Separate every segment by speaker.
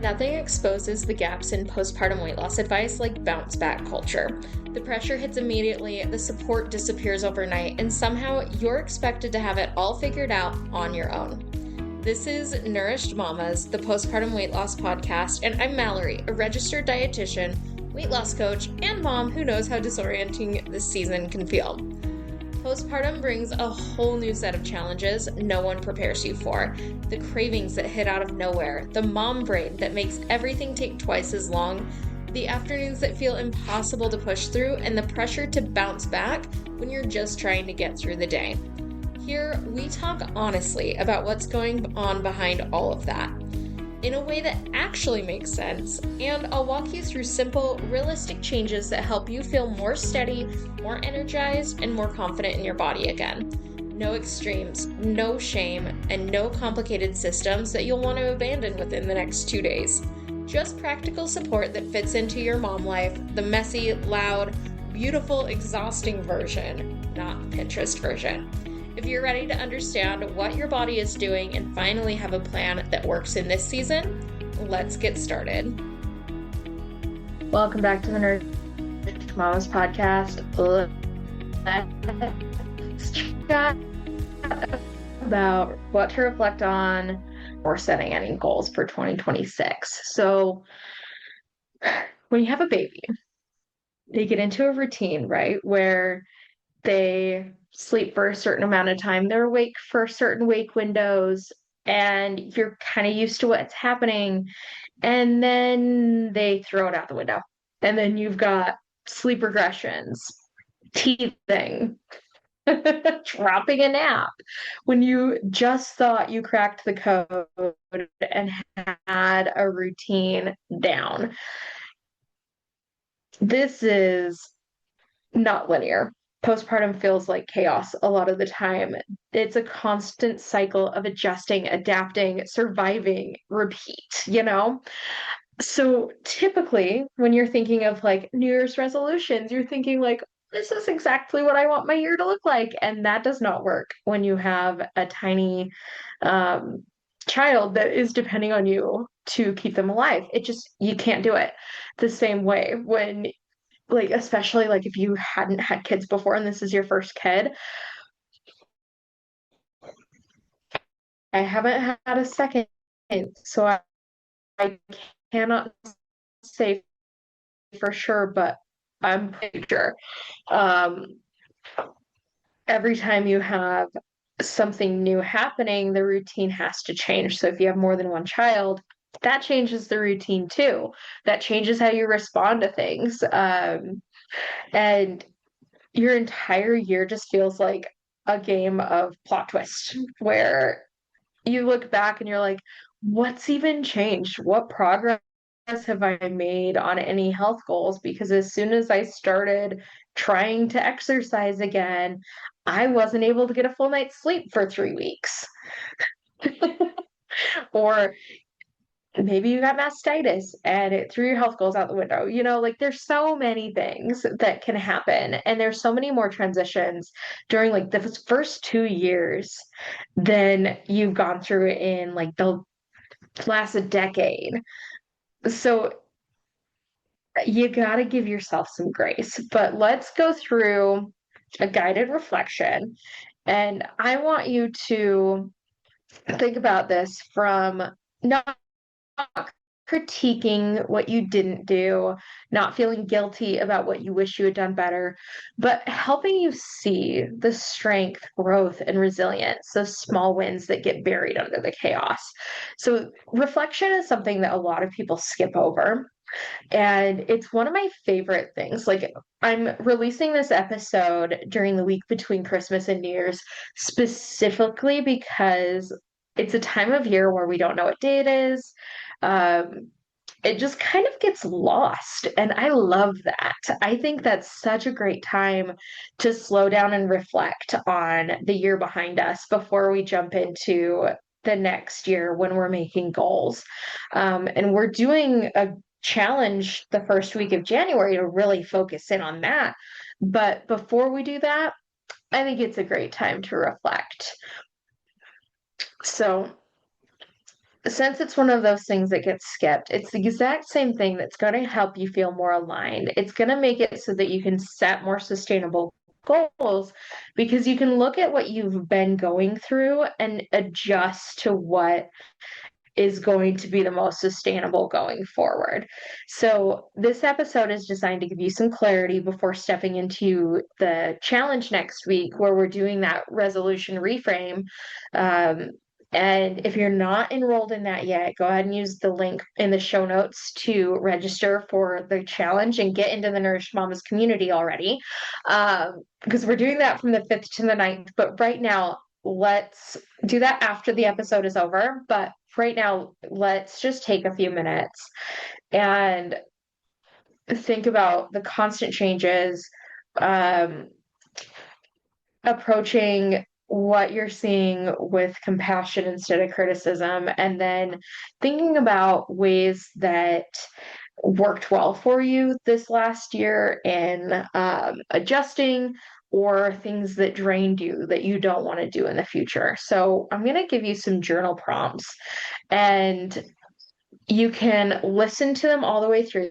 Speaker 1: Nothing exposes the gaps in postpartum weight loss advice like bounce back culture. The pressure hits immediately, the support disappears overnight, and somehow you're expected to have it all figured out on your own. This is Nourished Mamas, the postpartum weight loss podcast, and I'm Mallory, a registered dietitian, weight loss coach, and mom who knows how disorienting this season can feel. Postpartum brings a whole new set of challenges no one prepares you for. The cravings that hit out of nowhere, the mom brain that makes everything take twice as long, the afternoons that feel impossible to push through, and the pressure to bounce back when you're just trying to get through the day. Here, we talk honestly about what's going on behind all of that, in a way that actually makes sense, and I'll walk you through simple, realistic changes that help you feel more steady, more energized, and more confident in your body again. No extremes, no shame, and no complicated systems that you'll want to abandon within the next 2 days. Just practical support that fits into your mom life, the messy, loud, beautiful, exhausting version, not Pinterest version. If you're ready to understand what your body is doing and finally have a plan that works in this season, let's get started. Welcome back to the Nourished Mamas podcast. Let's chat about what to reflect on or setting any goals for 2026. So when you have a baby, they get into a routine, right, where they sleep for a certain amount of time. They're awake for certain wake windows, and you're kind of used to what's happening. And then they throw it out the window. And then you've got sleep regressions, teething, dropping a nap when you just thought you cracked the code and had a routine down. This is not linear. Postpartum feels like chaos a lot of the time. It's a constant cycle of adjusting, adapting, surviving, repeat, you know? So typically, when you're thinking of like New Year's resolutions, you're thinking like, this is exactly what I want my year to look like. And that does not work when you have a tiny child that is depending on you to keep them alive. You can't do it the same way when, like, especially like if you hadn't had kids before and this is your first kid. I haven't had a second, so I cannot say for sure, but I'm pretty sure. Um, every time you have something new happening, the routine has to change. So if you have more than one child, that changes the routine too. That changes how you respond to things. And your entire year just feels like a game of plot twist where you look back and you're like, what's even changed? What progress have I made on any health goals? Because as soon as I started trying to exercise again, I wasn't able to get a full night's sleep for 3 weeks. Or maybe you got mastitis and it threw your health goals out the window. You know, like there's so many things that can happen. And there's so many more transitions during like the first 2 years than you've gone through in like the last decade. So you got to give yourself some grace. But let's go through a guided reflection. And I want you to think about this from not critiquing what you didn't do, not feeling guilty about what you wish you had done better, but helping you see the strength, growth, and resilience, those small wins that get buried under the chaos. So, reflection is something that a lot of people skip over. And it's one of my favorite things. Like, I'm releasing this episode during the week between Christmas and New Year's specifically because it's a time of year where we don't know what day it is. Um, it just kind of gets lost. And I love that. I think that's such a great time to slow down and reflect on the year behind us before we jump into the next year when we're making goals. And we're doing a challenge the first week of January to really focus in on that. But before we do that, I think it's a great time to reflect. So
Speaker 2: since it's one of those things that gets skipped, it's the exact same thing that's going to help you feel more aligned. It's going to make it so that you can set more sustainable goals because you can look at what you've been going through and adjust to what is going to be the most sustainable going forward. So, this episode is designed to give you some clarity before stepping into the challenge next week, where we're doing that resolution reframe. Um, and if you're not enrolled in that yet, go ahead and use the link in the show notes to register for the challenge and get into the Nourished Mamas community already. Because we're doing that from the 5th to the 9th. But right now, let's do that after the episode is over. But right now, let's just take a few minutes and think about the constant changes, um, approaching what you're seeing with compassion instead of criticism, and then thinking about ways that worked well for you this last year and adjusting or things that drained you that you don't want to do in the future. So, I'm going to give you some journal prompts and you can listen to them all the way through.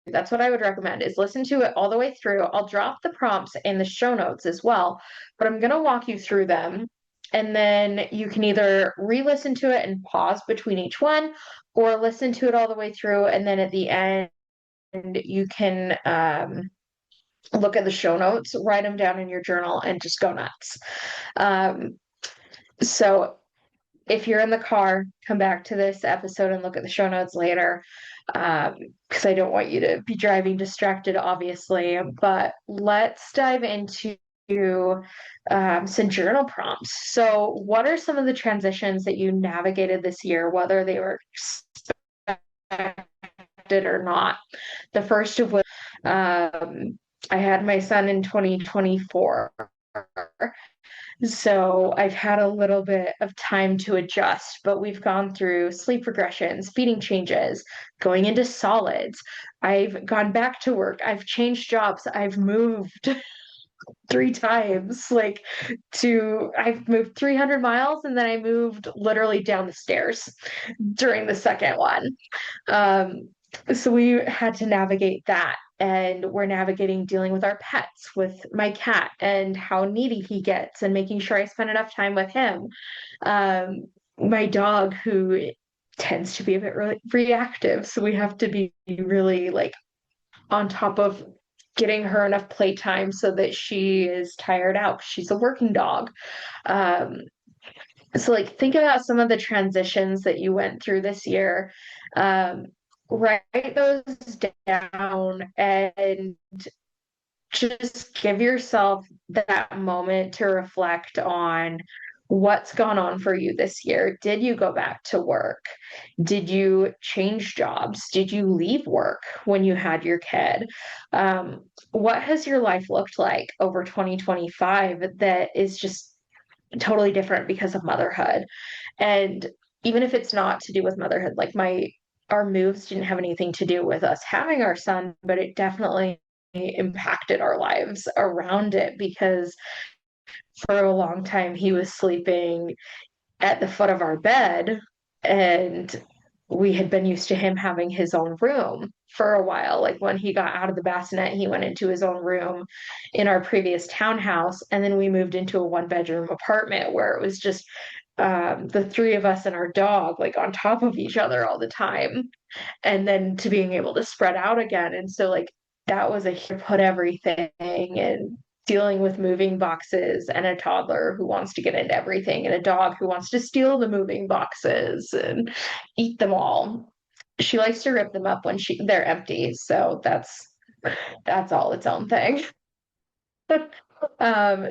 Speaker 2: That's what I would recommend is listen to it all the way through. I'll drop the prompts in the show notes as well, but I'm going to walk you through them. And then you can either re-listen to it and pause between each one or listen to it all the way through. And then at the end, you can look at the show notes, write them down in your journal, and just go nuts. Um, so if you're in the car, come back to this episode and look at the show notes later. Because I don't want you to be driving distracted, obviously. But let's dive into some journal prompts. So, what are some of the transitions that you navigated this year, whether they were expected or not? The first of which, I had my son in 2024. So I've had a little bit of time to adjust, but we've gone through sleep regressions, feeding changes, going into solids. I've gone back to work. I've changed jobs. I've moved 3 times. I've moved 300 miles and then I moved literally down the stairs during the second one. Um, so we had to navigate that. And we're navigating dealing with our pets, with my cat and how needy he gets, and making sure I spend enough time with him. Um, my dog, who tends to be a bit reactive, so we have to be really like on top of getting her enough playtime so that she is tired out. She's a working dog. Um, so, like, think about some of the transitions that you went through this year. Um, write those down and just give yourself that moment to reflect on what's gone on for you this year. Did you go back to work? Did you change jobs? Did you leave work when you had your kid? What has your life looked like over 2025 that is just totally different because of motherhood? And even if it's not to do with motherhood, like my our moves didn't have anything to do with us having our son, but it definitely impacted our lives around it because for a long time he was sleeping at the foot of our bed and we had been used to him having his own room for a while. Like when he got out of the bassinet, he went into his own room in our previous townhouse. And then we moved into a 1 bedroom apartment where it was just the three of us and our dog, like on top of each other all the time. And then to being able to spread out again. And so, like, that was a put everything and dealing with moving boxes and a toddler who wants to get into everything and a dog who wants to steal the moving boxes and eat them all. She likes to rip them up when they're empty, so that's all its own thing.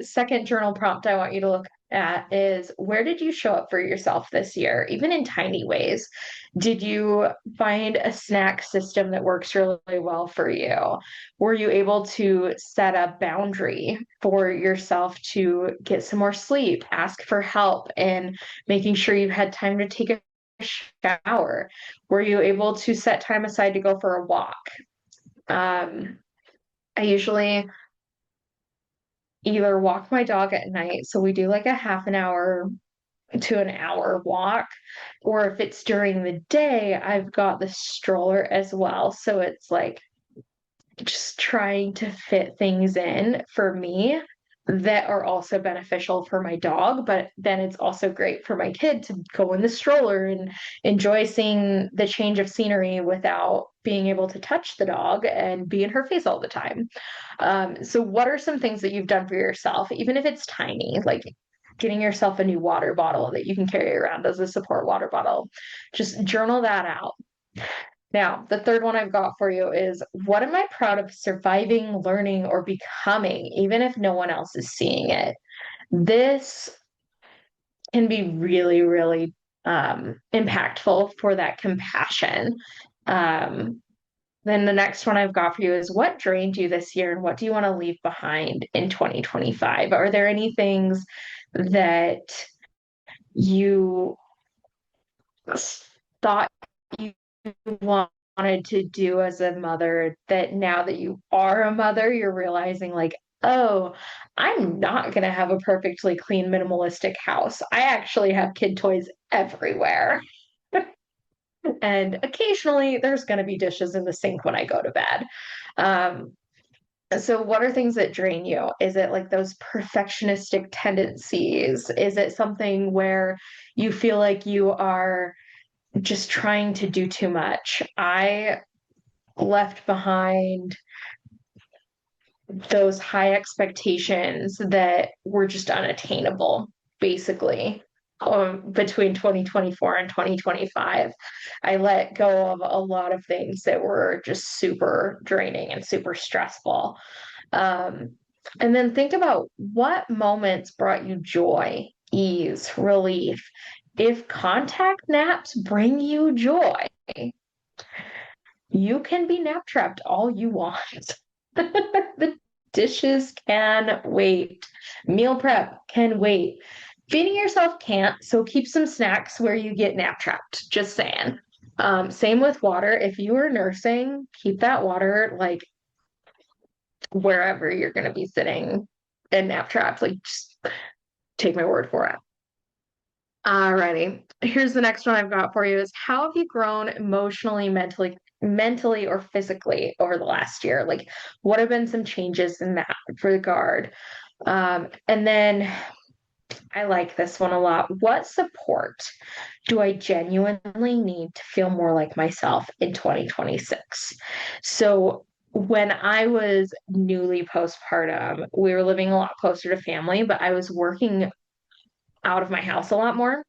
Speaker 2: Second journal prompt I want you to look at is where did you show up for yourself this year, even in tiny ways? Did you find a snack system that works really well for you? Were you able to set a boundary for yourself to get some more sleep, ask for help, and making sure you had time to take a shower? Were you able to set time aside to go for a walk? Um, I usually either walk my dog at night. So we do like a half an hour to an hour walk. Or if it's during the day, I've got the stroller as well. So it's like just trying to fit things in for me that are also beneficial for my dog, but then it's also great for my kid to go in the stroller and enjoy seeing the change of scenery without being able to touch the dog and be in her face all the time. So, what are some things that you've done for yourself, even if it's tiny, like getting yourself a new water bottle that you can carry around as a support water bottle? Just journal that out. Now, the third one I've got for you is what am I proud of surviving, learning, or becoming, even if no one else is seeing it? This can be really, really impactful for that compassion. Um, then the next one I've got for you is what drained you this year and what do you want to leave behind in 2025? Are there any things that you thought you wanted to do as a mother that now that you are a mother, you're realizing like, oh, I'm not going to have a perfectly clean, minimalistic house. I actually have kid toys everywhere. And occasionally there's going to be dishes in the sink when I go to bed. Um, so, what are things that drain you? Is it like those perfectionistic tendencies? Is it something where you feel like you are just trying to do too much? I left behind those high expectations that were just unattainable, basically. Between 2024 and 2025, I let go of a lot of things that were just super draining and super stressful. Um, and then think about what moments brought you joy, ease, relief. If contact naps bring you joy, you can be nap trapped all you want. The dishes can wait. Meal prep can wait. Feeding yourself can't, so keep some snacks where you get nap trapped. Just saying. Same with water. If you are nursing, keep that water like wherever you're going to be sitting and nap trapped. Like, just take my word for it. Alrighty. Here's the next one I've got for you is how have you grown emotionally, mentally or physically over the last year? Like what have been some changes in that regard? And then I like this one a lot. What support do I genuinely need to feel more like myself in 2026? So when I was newly postpartum, we were living a lot closer to family, but I was working out of my house a lot more.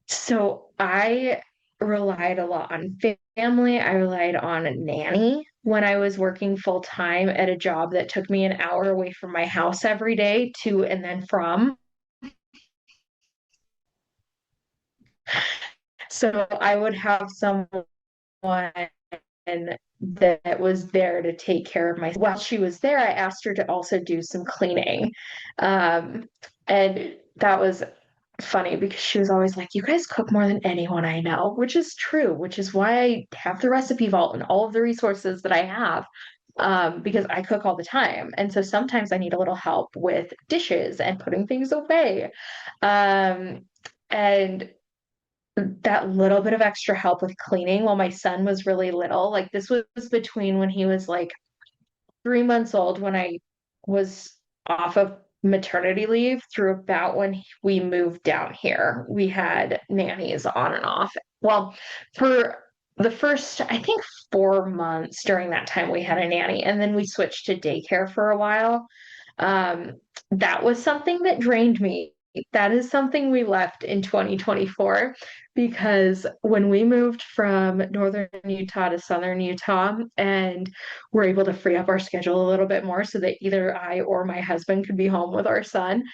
Speaker 2: So I relied a lot on family. I relied on a nanny when I was working full time at a job that took me an hour away from my house every day to and then from. So I would have someone that was there to take care of my. While she was there, I asked her to also do some cleaning. And that was funny because she was always like, "You guys cook more than anyone I know," which is true, which is why I have the recipe vault and all of the resources that I have. Because I cook all the time. And so sometimes I need a little help with dishes and putting things away. Um, and that little bit of extra help with cleaning while my son was really little, like this was between when he was like 3 months old when I was off of maternity leave through about when we moved down here. We had nannies on and off. Well, for the first, I think, 4 months during that time, we had a nanny, and then we switched to daycare for a while. Um, that was something that drained me. That is something we left in 2024 because when we moved from northern Utah to southern Utah and we're able to free up our schedule a little bit more so that either I or my husband could be home with our son,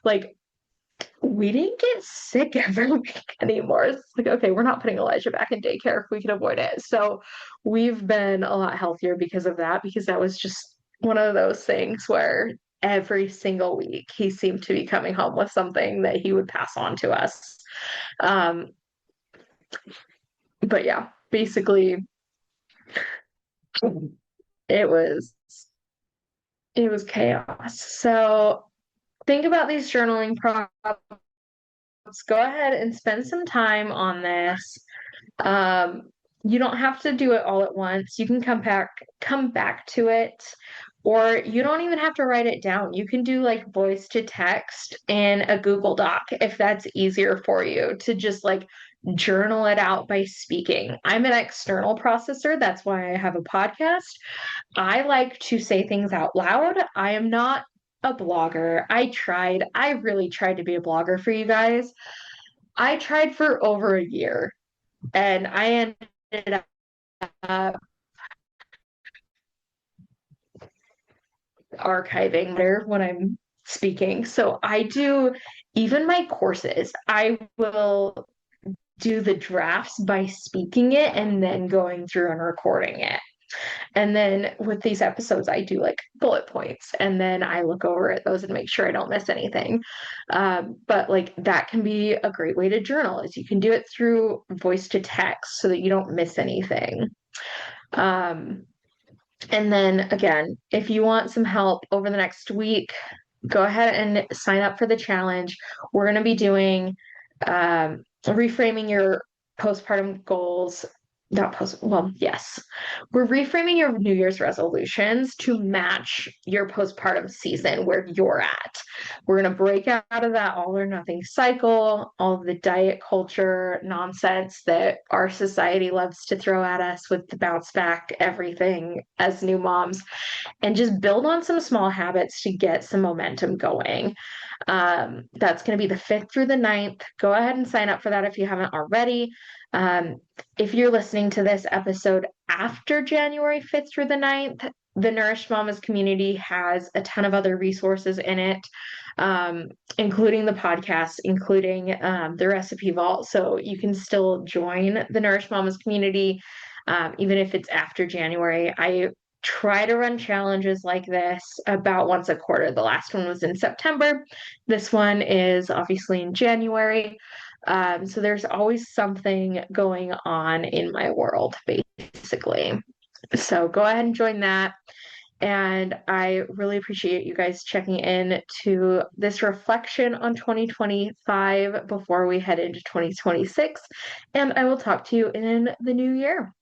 Speaker 2: like we didn't get sick every week anymore. It's like, okay, we're not putting Elijah back in daycare if we can avoid it. So we've been a lot healthier because of that, because that was just one of those things where every single week he seemed to be coming home with something that he would pass on to us. Um, but yeah, basically it was it was chaos. So think about these journaling prompts go ahead and spend some time on this. Um, you don't have to do it all at once. You can come back to it, or you don't even have to write it down. You can do like voice to text in a Google Doc if that's easier for you to just like journal it out by speaking. I'm an external processor. That's why I have a podcast. I like to say things out loud. I am not a blogger. I really tried to be a blogger for you guys. I tried for over a year and I ended up archiving there when I'm speaking. So I do even my courses, I will do the drafts by speaking it and then going through and recording it. And then with these episodes, I do like bullet points and then I look over at those and make sure I don't miss anything. But like that can be a great way to journal is you can do it through voice to text so that you don't miss anything. Um, and then again, if you want some help over the next week, go ahead and sign up for the challenge. We're going to be doing reframing your postpartum goals. Not post, well, yes. We're reframing your New Year's resolutions to match your postpartum season where you're at. We're going to break out of that all or nothing cycle, all of the diet culture nonsense that our society loves to throw at us with the bounce back everything as new moms, and just build on some small habits to get some momentum going. That's going to be the 5th through the 9th. Go ahead and sign up for that if you haven't already. Um, if you're listening to this episode after January 5th through the 9th, the Nourished Mamas community has a ton of other resources in it, including the podcast, including the recipe vault. So you can still join the Nourished Mamas community, even if it's after January. I try to run challenges like this about once a quarter. The last one was in September. This one is obviously in January. So there's always something going on in my world, basically. So go ahead and join that. And I really appreciate you guys checking in to this reflection on 2025 before we head into 2026. And I will talk to you in the new year.